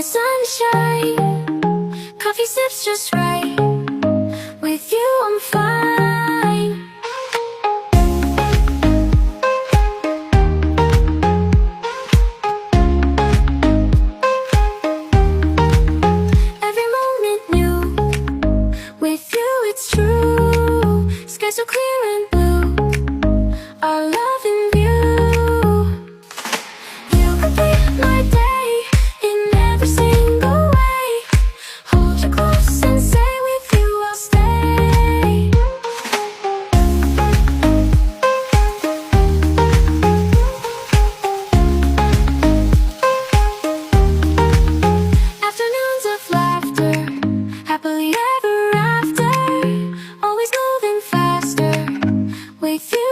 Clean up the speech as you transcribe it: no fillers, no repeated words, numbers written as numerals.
sunshine, coffee sips just right. With you I'm fine. Every moment new, with you it's true. Skies so clear and blue, our love in view. You complete my day in every single way. Hold you close and say with you I'll stay. Afternoons of laughter, happily ever after. Always moving faster with you.